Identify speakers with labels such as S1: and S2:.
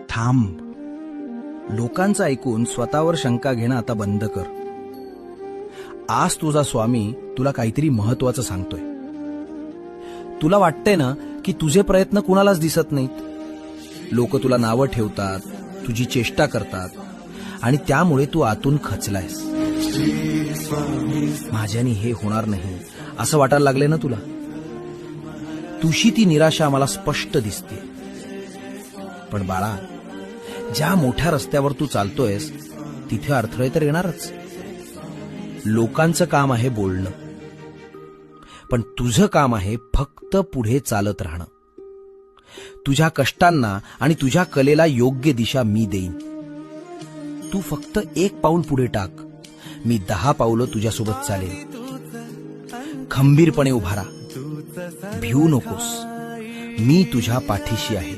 S1: थांब. लोकांचं ऐकून स्वतःवर शंका घेणं आता बंद कर. आज तुझा स्वामी तुला काहीतरी महत्वाचं सांगतोय. तुला वाटतंय ना की तुझे प्रयत्न कुणालाच दिसत नाहीत. लोक तुला नावं ठेवतात, तुझी चेष्टा करतात आणि त्यामुळे तू आतून खचलायस. माझ्याने हे होणार नाही असं वाटायला लागले ना तुला. तुझी ती निराशा मला स्पष्ट दिसते. पण बाळा, ज्या मोठ्या रस्त्यावर तू चालतोयस तिथे अडथळे तर येणारच. लोकांचं काम आहे बोलणं, पण तुझं काम आहे फक्त पुढे चालत राहणं. तुझ्या कष्टांना आणि तुझ्या कलेला योग्य दिशा मी देईन. तू फक्त 1 पाऊल पुढे टाक, मी 10 पावलं तुझ्यासोबत चालेन. खंबीरपणे उभा राहा, भिवू नकोस. मी तुझ्या पाठीशी आहे.